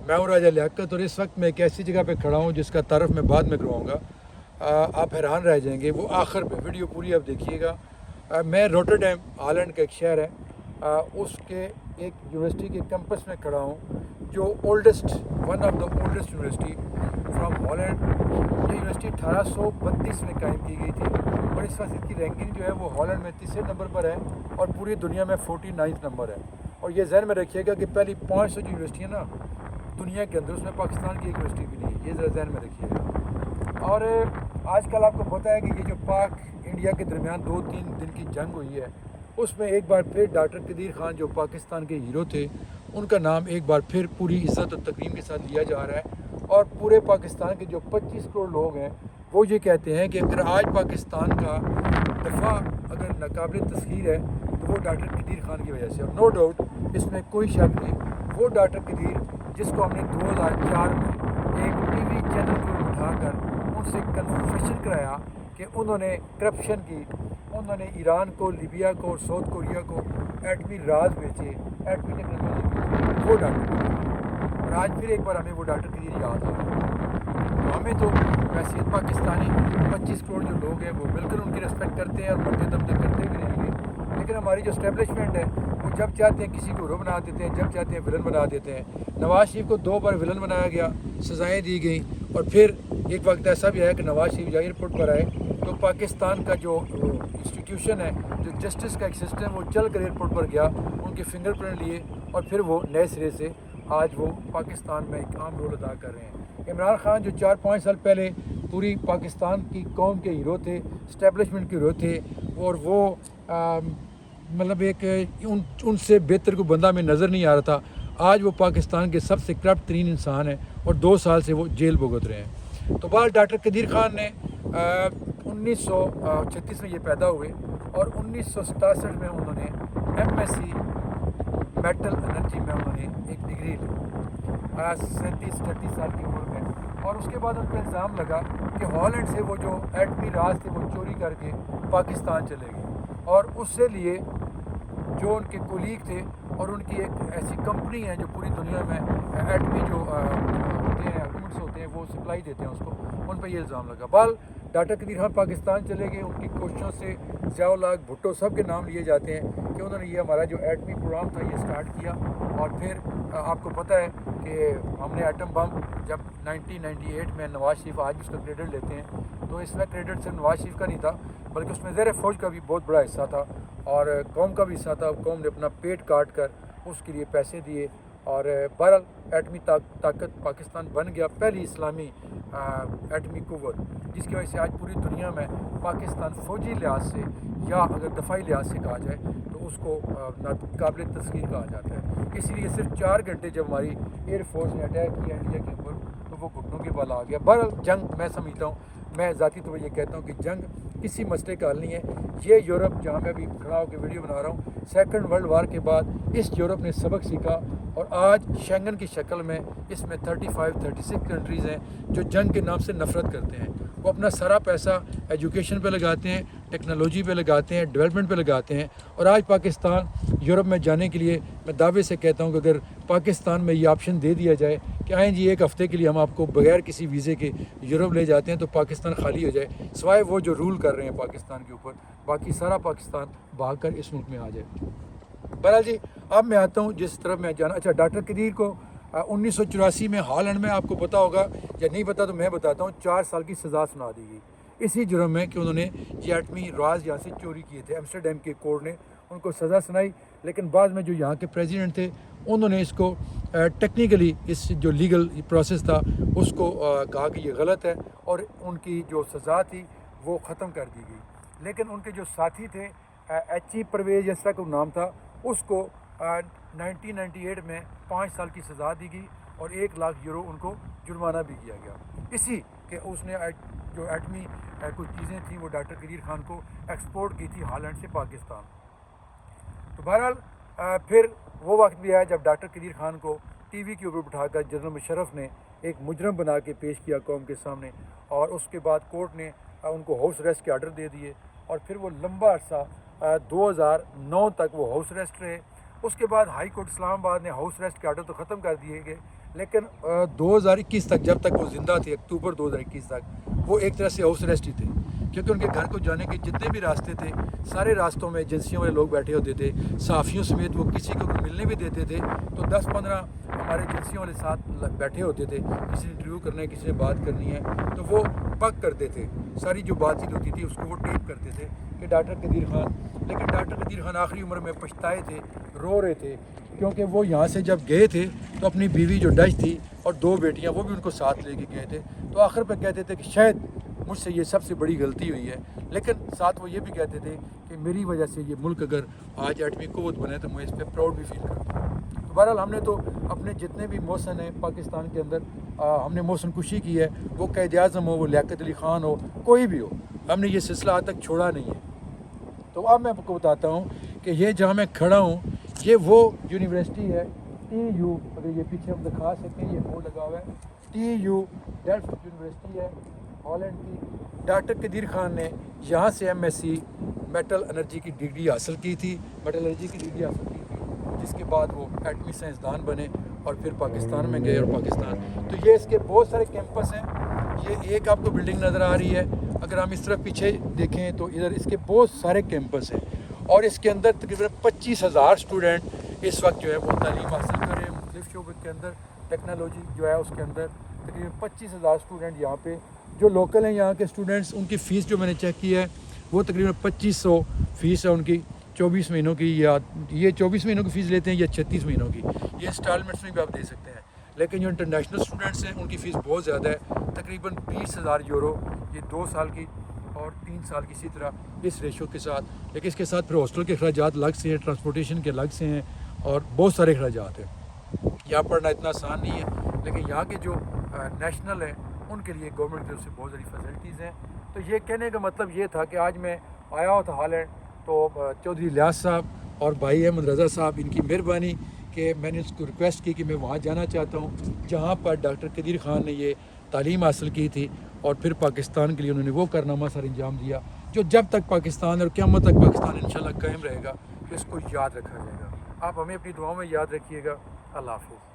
मैं हूँ राजा लियाकत और इस वक्त मैं एक ऐसी जगह पे खड़ा हूँ जिसका तारफ़ मैं बाद में करवाऊँगा। आप हैरान रह जाएंगे, वो आखिर में वीडियो पूरी आप देखिएगा। मैं रोटरडैम हॉलैंड का एक शहर है, उसके एक यूनिवर्सिटी के कैंपस में खड़ा हूँ जो oldest one of the oldest university from Holland. ये यूनिवर्सिटी 1832 में कायम की गई थी और इस वक्त इसकी रैंकिंग जो है वो हॉलैंड में तीसरे नंबर पर है और पूरी दुनिया में 49 नंबर है। और ये जहन में रखिएगा कि पहली 500 जो यूनिवर्सिटियाँ ना दुनिया के अंदर, उसमें पाकिस्तान की एक यूनिवर्सिटी भी नहीं है, ये ज़रा जहन में रखिएगा। और आजकल आपको पता है कि ये जो पाक इंडिया के दरमियान 2-3 दिन की जंग हुई है, उसमें एक बार फिर डॉक्टर कदीर खान जो पाकिस्तान के हीरो थे, उनका नाम एक बार फिर पूरी इज़्ज़त और तकरीम के साथ लिया जा रहा है। और पूरे पाकिस्तान के जो 25 करोड़ लोग हैं वो ये कहते हैं कि अगर आज पाकिस्तान का दफ़ा अगर नाकाबिल तस्खीर है तो वो डॉक्टर कदीर खान की वजह से। और नो डाउट, इसमें कोई शक नहीं, वो डॉक्टर कदीर जिसको हमने 2004 में एक टीवी चैनल को उठाकर उनसे कन्फेशन कराया कि उन्होंने करप्शन की, उन्होंने ईरान को, लीबिया को और साउथ कोरिया को एटमी राज बेचे, एटमी टेक्नोलॉजी बेची, वो डॉक्टर कदीर। और आज फिर एक बार हमें वो डॉक्टर कदीर याद आ रहा है। तो हमें तो वैसे पाकिस्तानी 25 करोड़ जो लोग हैं वो बिल्कुल उनकी रिस्पेक्ट करते हैं और मरते दम तक करते भी रहेंगे। लेकिन हमारी जो इस्टेब्लिशमेंट है वो जब चाहते हैं किसी को हीरो बना देते हैं, जब चाहते हैं विलन बना देते हैं। नवाज शरीफ को 2 बार विलन बनाया गया, सज़ाएँ दी गई, और फिर एक वक्त ऐसा भी आया कि नवाज शरीफ एयरपोर्ट पर आए तो पाकिस्तान का जो इंस्टीट्यूशन है, जो जस्टिस का एक सिस्टम, वो चल कर एयरपोर्ट पर गया, उनके फिंगरप्रिंट लिए और फिर वो नए सिरे से आज वो पाकिस्तान में एक अहम रोल अदा कर रहे हैं। इमरान खान जो 4-5 साल पहले पूरी पाकिस्तान की कौम के हीरो थे, इस्टेब्लिशमेंट के हीरो थे, और वो मतलब एक उनसे बेहतर को बंदा में नज़र नहीं आ रहा था, आज वो पाकिस्तान के सबसे करप्ट तरीन इंसान हैं और 2 साल से वो जेल भुगत रहे हैं। तो बाल डॉक्टर कदीर खान ने 1936 में ये पैदा हुए और 1967 में उन्होंने MSc मेटल एनर्जी में उन्होंने एक डिग्री ली 37-38 साल की उम्र में। और उसके बाद उन पर इल्ज़ाम लगा कि हॉलैंड से वो जो एटमी राज थे वो चोरी करके पाकिस्तान चले गए, और उससे लिए जो उनके कोलीग थे और उनकी एक ऐसी कंपनी है जो पूरी दुनिया में एटमी जो होते हैं एलिमेंट्स होते हैं वो सप्लाई देते हैं उसको, उन पर ये इल्ज़ाम लगा। बाल डॉक्टर कदीर खान पाकिस्तान चले गए, उनकी कोशिशों से ज़िया-उल-हक, भुट्टो सब के नाम लिए जाते हैं कि उन्होंने ये हमारा जो एटमी प्रोग्राम था ये स्टार्ट किया। और फिर आपको पता है कि हमने एटम बम जब 1998 में, नवाज शरीफ आज उसका क्रेडिट लेते हैं, तो इसमें क्रेडिट सिर्फ नवाज शरीफ का नहीं था बल्कि उसमें ज़ेर फ़ौज का भी बहुत बड़ा हिस्सा था और कौम का भी हिस्सा था। कौम ने अपना पेट काट कर उसके लिए पैसे दिए और बहरहाल एटमी ताकत पाकिस्तान बन गया, पहली इस्लामी एटमी कुव्वत, जिसकी वजह से आज पूरी दुनिया में पाकिस्तान फ़ौजी लिहाज से या अगर दफ़ाई लिहाज से कहा जाए तो उसको नाकाबिल तस्खीर कहा जाता है। इसीलिए सिर्फ 4 घंटे जब हमारी एयर फोर्स ने अटैक किया इंडिया के ऊपर तो वो घुटनों के बल आ गया। बहरहाल जंग मैं समझता हूँ, मैं ज़ाती तौर पर ये कहता हूँ कि जंग किसी मसले का हल नहीं है। ये यूरोप जहाँ मैं अभी खड़ा होकर वीडियो बना रहा हूँ, सेकंड वर्ल्ड वार के बाद इस यूरोप ने सबक सीखा और आज शेंगन की शक्ल में इसमें 35-36 कंट्रीज़ हैं जो जंग के नाम से नफ़रत करते हैं। वो अपना सारा पैसा एजुकेशन पे लगाते हैं, टेक्नोलॉजी पे लगाते हैं, डेवलपमेंट पे लगाते हैं। और आज पाकिस्तान यूरोप में जाने के लिए मैं दावे से कहता हूँ कि अगर पाकिस्तान में ये ऑप्शन दे दिया जाए कि आएँ जी 1 हफ़्ते के लिए हम आपको बगैर किसी वीज़े के यूरोप ले जाते हैं, तो पाकिस्तान खाली हो जाए, सिवाय वो जो रूल कर रहे हैं पाकिस्तान के ऊपर, बाकी सारा पाकिस्तान भाग कर इस मुल्क में आ जाए। बहरहाल जी, अब मैं आता हूँ जिस तरफ मैं जाना। अच्छा, डॉक्टर कदीर को 1984 में हॉलैंड में, आपको पता होगा या नहीं पता तो मैं बताता हूँ, 4 साल की सज़ा सुना दी गई इसी जुर्म में कि उन्होंने ये एटमी राज यहाँ से चोरी किए थे। एम्स्टरडैम के कोर्ट ने उनको सज़ा सुनाई, लेकिन बाद में जो यहाँ के प्रेसिडेंट थे उन्होंने इसको टेक्निकली इस जो लीगल प्रोसेस था उसको कहा कि ये गलत है और उनकी जो सज़ा थी वो ख़त्म कर दी गई। लेकिन उनके जो साथी थे HE परवेज़ जैसा को नाम था, उसको 1998 में 5 साल की सज़ा दी गई और 1 लाख यूरो उनको जुर्माना भी किया गया, इसी कि उसने जो एटमी कुछ चीज़ें थी वो डॉक्टर कदीर खान को एक्सपोर्ट की थी हॉलैंड से पाकिस्तान। तो बहरहाल फिर वो वक्त भी आया जब डॉक्टर कदीर खान को टीवी के ऊपर बिठाकर जनरल मुशर्रफ ने एक मुजरम बना के पेश किया कौम के सामने, और उसके बाद कोर्ट ने उनको हाउस अरेस्ट के आर्डर दे दिए और फिर वो लंबा अर्सा 2009 तक वो हाउस अरेस्ट रहे। اس کے بعد ہائی کورٹ اسلام آباد نے ہاؤس ریسٹ کے آرڈر تو ختم کر دیے گئے، لیکن 2021 تک جب تک وہ زندہ تھے، اکتوبر 2021 تک وہ ایک طرح سے ہاؤس ریسٹ ہی تھے، کیونکہ ان کے گھر کو جانے کے جتنے بھی راستے تھے سارے راستوں میں ایجنسیوں والے لوگ بیٹھے ہوتے تھے، صحافیوں سمیت وہ کسی کو ملنے بھی دیتے تھے تو 10-15 ہمارے ایجنسیوں والے ساتھ بیٹھے ہوتے تھے، کسی نے انٹرویو کرنا ہے، کسی نے بات کرنی ہے تو وہ پک کرتے تھے، ساری جو بات چیت ہوتی تھی اس کو وہ ٹیپ کرتے تھے کہ ڈاکٹر قدیر خان، لیکن ڈاکٹر قدیر خان آخری عمر میں پچھتائے تھے، رو رہے تھے، کیونکہ وہ یہاں سے جب گئے تھے تو اپنی بیوی جو ڈچ تھی اور 2 بیٹیاں وہ بھی ان کو ساتھ لے کے گئے تھے، تو آخر پہ کہتے تھے کہ شاید مجھ سے یہ سب سے بڑی غلطی ہوئی ہے، لیکن ساتھ وہ یہ بھی کہتے تھے کہ میری وجہ سے یہ ملک اگر آج ایٹمی قوت بنے تو میں اس پہ پراؤڈ بھی فیل کرتا ہوں۔ تو بہرحال ہم نے تو اپنے جتنے بھی محسن ہیں پاکستان کے اندر ہم نے محسن کشی کی ہے، وہ قائد اعظم ہو، وہ لیاقت علی خان ہو، کوئی بھی ہو، ہم نے یہ سلسلہ آج تک چھوڑا نہیں ہے۔ تو اب میں آپ کو بتاتا ہوں کہ یہ جہاں میں کھڑا ہوں یہ وہ یونیورسٹی ہے TU، اگر یہ پیچھے ہم دکھا سکیں، یہ بورڈ لگا ہوا ہے TU ڈیلفٹ یونیورسٹی ہے ہالینڈ کی۔ ڈاکٹر قدیر خان نے یہاں سے MSc میٹل انرجی کی ڈگری حاصل کی تھی، میٹل انرجی کی ڈگری حاصل کی تھی، جس کے بعد وہ ایٹمی سائنسدان بنے اور پھر پاکستان میں گئے، اور پاکستان تو یہ اس کے بہت سارے کیمپس ہیں، یہ ایک آپ کو بلڈنگ نظر آ رہی ہے، اگر ہم اس طرف پیچھے دیکھیں تو ادھر اس کے بہت سارے کیمپس ہیں، اور اس کے اندر تقریباً 25,000 اسٹوڈنٹ اس وقت جو ہے وہ تعلیم حاصل کر رہے ہیں مختلف شعبے کے اندر، ٹیکنالوجی جو ہے اس کے اندر تقریباً 25,000 اسٹوڈنٹ یہاں پہ جو لوکل ہیں یہاں کے اسٹوڈنٹس، ان کی فیس جو میں نے چیک کی ہے وہ تقریباً 2500 فیس ہے ان کی 24 مہینوں کی، یا یہ 24 مہینوں کی فیس لیتے ہیں یا 36 مہینوں کی، یہ انسٹالمنٹس میں بھی آپ دے سکتے ہیں، لیکن جو انٹرنیشنل اسٹوڈنٹس ہیں ان کی فیس بہت زیادہ ہے، تقریباً 20,000 یورو، یہ 2 سال کی اور 3 سال کی، اسی طرح اس ریشو کے ساتھ، لیکن اس کے ساتھ پھر ہاسٹل کے اخراجات الگ سے ہیں، ٹرانسپورٹیشن کے الگ سے ہیں، اور بہت سارے اخراجات ہیں۔ یہاں پڑھنا اتنا آسان نہیں ہے، لیکن یہاں کے جو نیشنل ہیں ان کے لیے گورنمنٹ کی طرف سے بہت ساری فیسلٹیز ہیں۔ تو یہ کہنے کا مطلب یہ تھا کہ آج میں آیا ہوں تھا ہالینڈ، تو چودھری لیاس صاحب اور بھائی احمد رضا صاحب، ان کی مہربانی کہ میں نے اس کو ریکویسٹ کی کہ میں وہاں جانا چاہتا ہوں جہاں پر ڈاکٹر قدیر خان نے یہ تعلیم حاصل کی تھی، اور پھر پاکستان کے لیے انہوں نے وہ کارنامہ سر انجام دیا جو جب تک پاکستان اور قیامت تک پاکستان انشاءاللہ قائم رہے گا، تو اس کو یاد رکھا جائے گا۔ آپ ہمیں اپنی دعاؤں میں یاد رکھیے گا۔ اللہ حافظ۔